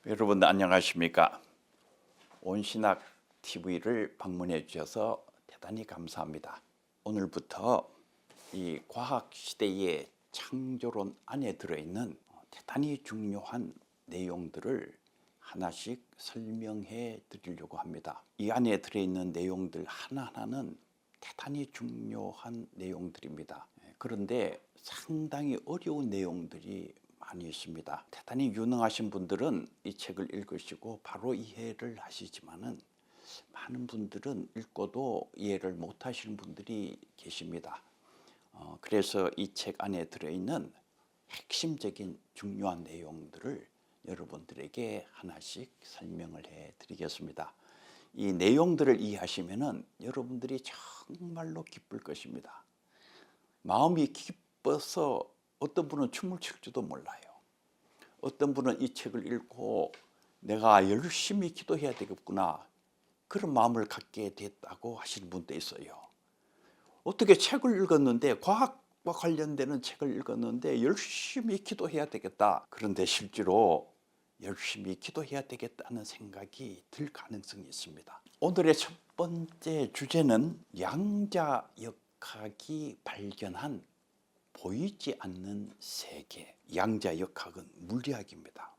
여러분 안녕하십니까? 온신학 TV를 방문해 주셔서 대단히 감사합니다. 오늘부터 이 과학 시대의 창조론 안에 들어있는 대단히 중요한 내용들을 하나씩 설명해 드리려고 합니다. 이 안에 들어있는 내용들 하나하나는 대단히 중요한 내용들입니다. 그런데 상당히 어려운 내용들이 많이 있습니다. 대단히 유능하신 분들은 이 책을 읽으시고 바로 이해를 하시지만은 많은 분들은 읽고도 이해를 못 하시는 분들이 계십니다. 그래서 이 책 안에 들어있는 핵심적인 중요한 내용들을 여러분들에게 하나씩 설명을 해 드리겠습니다. 이 내용들을 이해하시면은 여러분들이 정말로 기쁠 것입니다. 마음이 기뻐서 어떤 분은 춤을 출 줄도 몰라요. 어떤 분은 이 책을 읽고 내가 열심히 기도해야 되겠구나 그런 마음을 갖게 됐다고 하시는 분도 있어요. 어떻게 책을 읽었는데 과학과 관련되는 책을 읽었는데 열심히 기도해야 되겠다. 그런데 실제로 열심히 기도해야 되겠다는 생각이 들 가능성이 있습니다. 오늘의 첫 번째 주제는 양자역학이 발견한 보이지 않는 세계. 양자역학은 물리학입니다.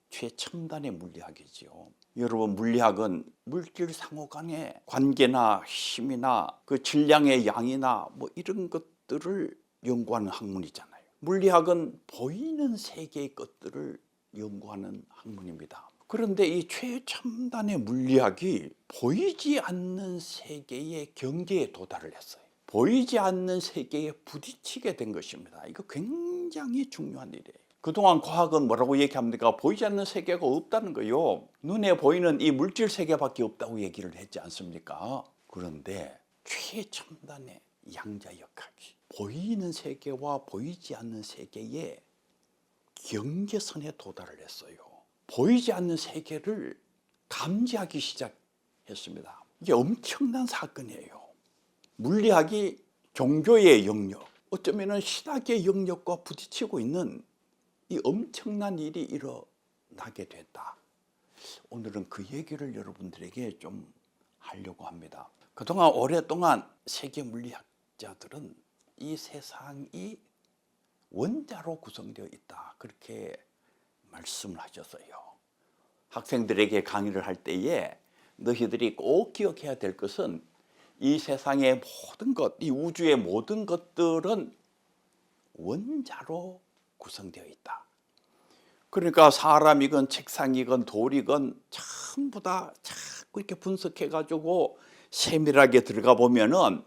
최첨단의 물리학이지요. 여러분, 물리학은 물질 상호 간의 관계나 힘이나 그 질량의 양이나 뭐 이런 것들을 연구하는 학문이잖아요. 물리학은 보이는 세계의 것들을 연구하는 학문입니다. 그런데 이 최첨단의 물리학이 보이지 않는 세계의 경계에 도달을 했어요. 보이지 않는 세계에 부딪히게 된 것입니다. 이거 굉장히 중요한 일이에요. 그동안 과학은 뭐라고 얘기합니까? 보이지 않는 세계가 없다는 거요. 눈에 보이는 이 물질 세계밖에 없다고 얘기를 했지 않습니까? 그런데 최첨단의 양자역학이 보이는 세계와 보이지 않는 세계의 경계선에 도달을 했어요. 보이지 않는 세계를 감지하기 시작했습니다. 이게 엄청난 사건이에요. 물리학이 종교의 영역, 어쩌면 신학의 영역과 부딪히고 있는 이 엄청난 일이 일어나게 됐다. 오늘은 그 얘기를 여러분들에게 좀 하려고 합니다. 그동안 오랫동안 세계 물리학자들은 이 세상이 원자로 구성되어 있다. 그렇게 말씀을 하셨어요. 학생들에게 강의를 할 때에 너희들이 꼭 기억해야 될 것은 이 세상의 모든 것, 이 우주의 모든 것들은 원자로 구성되어 있다. 그러니까 사람이건 책상이건 돌이건 전부 다 자꾸 이렇게 분석해가지고 세밀하게 들어가 보면은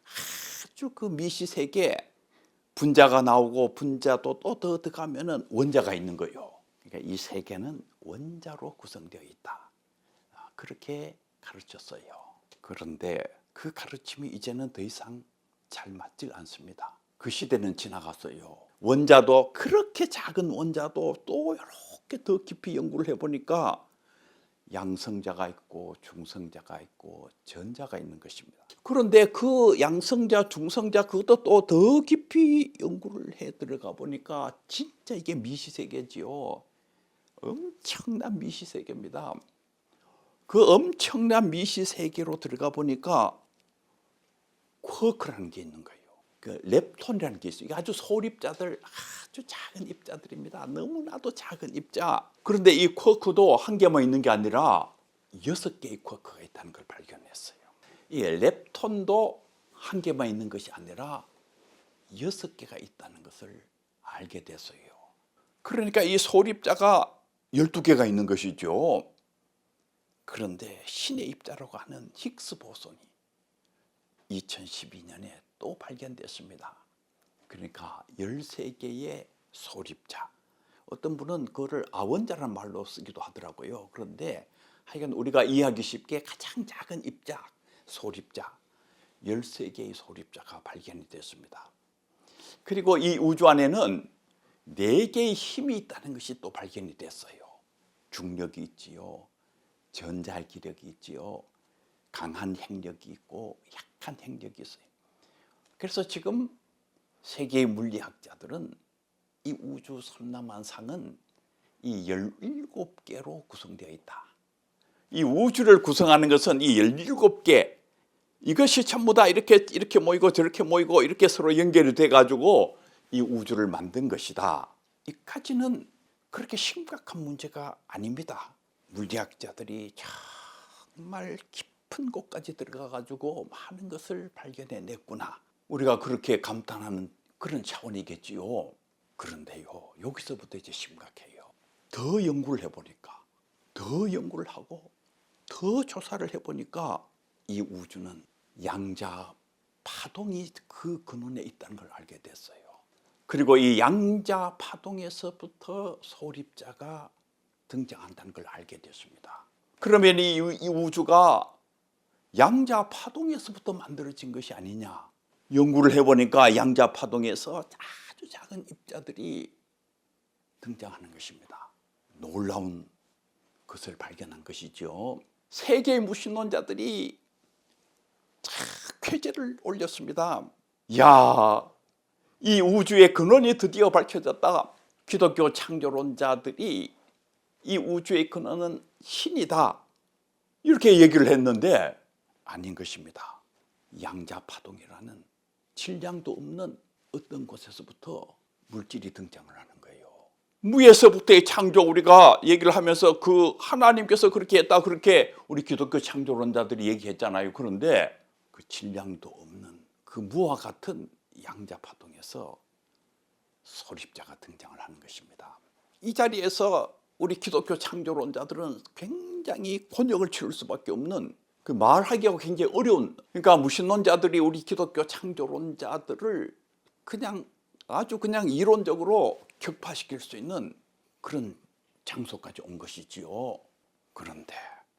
아주 그 미시세계 분자가 나오고 분자도 또 더 들어가면은 원자가 있는 거예요. 그러니까 이 세계는 원자로 구성되어 있다. 그렇게 가르쳤어요. 그런데 그 가르침이 이제는 더 이상 잘 맞지 않습니다. 그 시대는 지나갔어요. 원자도 그렇게 작은 원자도 또 이렇게 더 깊이 연구를 해보니까 양성자가 있고 중성자가 있고 전자가 있는 것입니다. 그런데 그 양성자, 중성자 그것도 또 더 깊이 연구를 해 들어가 보니까 진짜 이게 미시세계지요. 엄청난 미시세계입니다. 그 엄청난 미시세계로 들어가 보니까 쿼크라는 게 있는 거예요. 그 렙톤이라는 게 있어요. 이게 아주 소립자들, 아주 작은 입자들입니다. 너무나도 작은 입자. 그런데 이 쿼크도 한 개만 있는 게 아니라 6개의 쿼크가 있다는 걸 발견했어요. 이 렙톤도 한 개만 있는 것이 아니라 6개가 있다는 것을 알게 됐어요. 그러니까 이 소립자가 12개가 있는 것이죠. 그런데 신의 입자라고 하는 힉스 보손이 2012년에 또 발견됐습니다. 그러니까 13개의 소립자. 어떤 분은 그거를 아원자라는 말로 쓰기도 하더라고요. 그런데 하여간 우리가 이해하기 쉽게 가장 작은 입자, 소립자, 13개의 소립자가 발견이 됐습니다. 그리고 이 우주 안에는 4개의 힘이 있다는 것이 또 발견이 됐어요. 중력이 있지요. 전자기력이 있지요. 강한 핵력이 있고 약한 핵력이 있어요. 그래서 지금 세계의 물리학자들은 이 우주 삼라만상은 이 17개로 구성되어 있다. 이 우주를 구성하는 것은 이 17개, 이것이 전부 다 이렇게 모이고 저렇게 모이고 이렇게 서로 연결이 돼가지고 이 우주를 만든 것이다. 이까지는 그렇게 심각한 문제가 아닙니다. 물리학자들이 정말 깊은 곳까지 들어가가지고 많은 것을 발견해냈구나. 우리가 그렇게 감탄하는 그런 차원이겠지요. 그런데요, 여기서부터 이제 심각해요. 더 연구를 해보니까, 더 연구를 하고 더 조사를 해보니까 이 우주는 양자 파동이 그 근원에 있다는 걸 알게 됐어요. 그리고 이 양자 파동에서부터 소립자가 등장한다는 걸 알게 됐습니다. 그러면 이 우주가 양자 파동에서부터 만들어진 것이 아니냐? 연구를 해보니까 양자 파동에서 아주 작은 입자들이 등장하는 것입니다. 놀라운 것을 발견한 것이죠. 세계의 무신론자들이 쾌재를 올렸습니다. 야, 이 우주의 근원이 드디어 밝혀졌다. 기독교 창조론자들이 이 우주의 근원은 신이다, 이렇게 얘기를 했는데 아닌 것입니다. 양자 파동이라는 질량도 없는 어떤 곳에서부터 물질이 등장을 하는 거예요. 무에서부터의 창조, 우리가 얘기를 하면서 그 하나님께서 그렇게 했다, 그렇게 우리 기독교 창조론자들이 얘기했잖아요. 그런데 그 질량도 없는 그 무와 같은 양자 파동에서 소립자가 등장을 하는 것입니다. 이 자리에서 우리 기독교 창조론자들은 굉장히 곤욕을 치를 수밖에 없는, 그 말하기가 굉장히 어려운, 그러니까 무신론자들이 우리 기독교 창조론자들을 아주 그냥 이론적으로 격파시킬 수 있는 그런 장소까지 온 것이지요. 그런데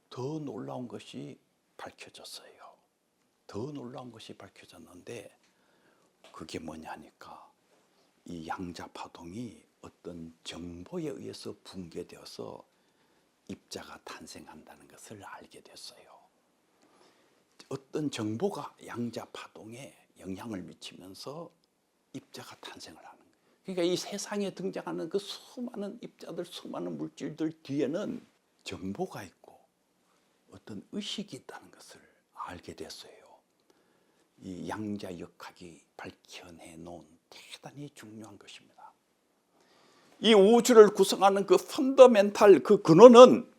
더 놀라운 것이 밝혀졌어요. 더 놀라운 것이 밝혀졌는데 그게 뭐냐니까, 이 양자 파동이 어떤 정보에 의해서 붕괴되어서 입자가 탄생한다는 것을 알게 됐어요. 어떤 정보가 양자 파동에 영향을 미치면서 입자가 탄생을 하는 거예요. 그러니까 이 세상에 등장하는 그 수많은 입자들, 수많은 물질들 뒤에는 정보가 있고 어떤 의식이 있다는 것을 알게 됐어요. 이 양자역학이 밝혀내놓은 대단히 중요한 것입니다. 이 우주를 구성하는 그 펀더멘탈, 그 근원은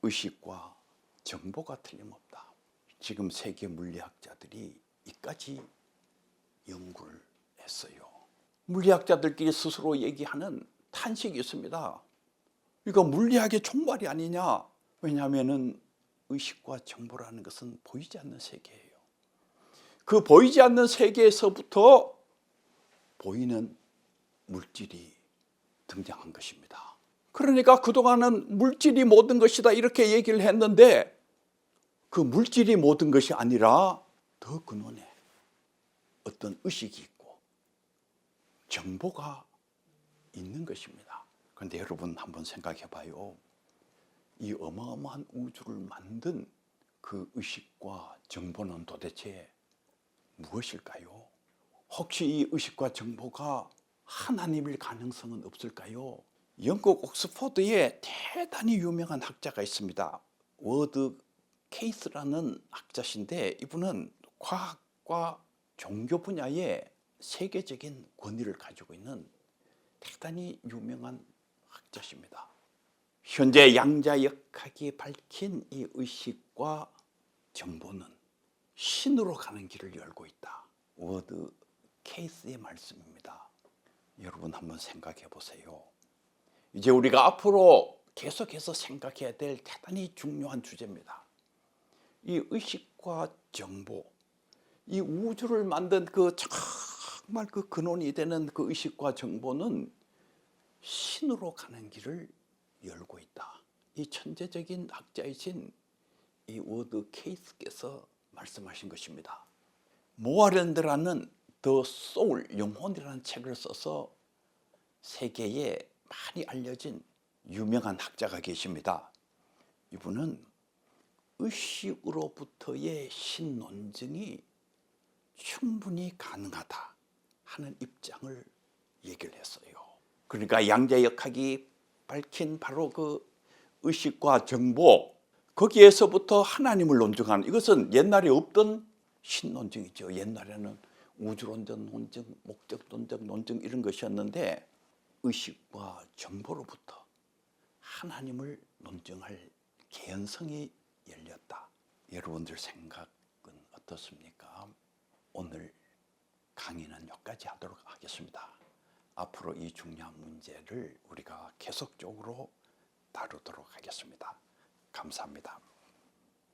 의식과 정보가 틀림없다. 지금 세계 물리학자들이 이까지 연구를 했어요. 물리학자들끼리 스스로 얘기하는 탄식이 있습니다. 이거 물리학의 종말이 아니냐? 왜냐하면 의식과 정보라는 것은 보이지 않는 세계예요. 그 보이지 않는 세계에서부터 보이는 물질이 등장한 것입니다. 그러니까 그동안은 물질이 모든 것이다, 이렇게 얘기를 했는데 그 물질이 모든 것이 아니라 더 근원에 어떤 의식이 있고 정보가 있는 것입니다. 그런데 여러분 한번 생각해 봐요. 이 어마어마한 우주를 만든 그 의식과 정보는 도대체 무엇일까요? 혹시 이 의식과 정보가 하나님일 가능성은 없을까요? 영국 옥스퍼드에 대단히 유명한 학자가 있습니다. 워드 케이스라는 학자신데 이분은 과학과 종교 분야에 세계적인 권위를 가지고 있는 대단히 유명한 학자십니다. 현재 양자역학이 밝힌 이 의식과 정보는 신으로 가는 길을 열고 있다. 워드 케이스의 말씀입니다. 여러분 한번 생각해 보세요. 이제 우리가 앞으로 계속해서 생각해야 될 대단히 중요한 주제입니다. 이 의식과 정보, 이 우주를 만든 그 정말 그 근원이 되는 그 의식과 정보는 신으로 가는 길을 열고 있다. 이 천재적인 학자이신 이 워드 케이스께서 말씀하신 것입니다. 모아랜드라는 더 소울, 영혼이라는 책을 써서 세계에 많이 알려진 유명한 학자가 계십니다. 이분은 의식으로부터의 신논증이 충분히 가능하다 하는 입장을 얘기를 했어요. 그러니까 양자역학이 밝힌 바로 그 의식과 정보, 거기에서부터 하나님을 논증하는, 이것은 옛날에 없던 신논증이죠. 옛날에는 우주론적 논증, 목적 논증 이런 것이었는데 의식과 정보로부터 하나님을 논증할 개연성이 열렸다. 여러분들 생각은 어떻습니까? 오늘 강의는 여기까지 하도록 하겠습니다. 앞으로 이 중요한 문제를 우리가 계속적으로 다루도록 하겠습니다. 감사합니다.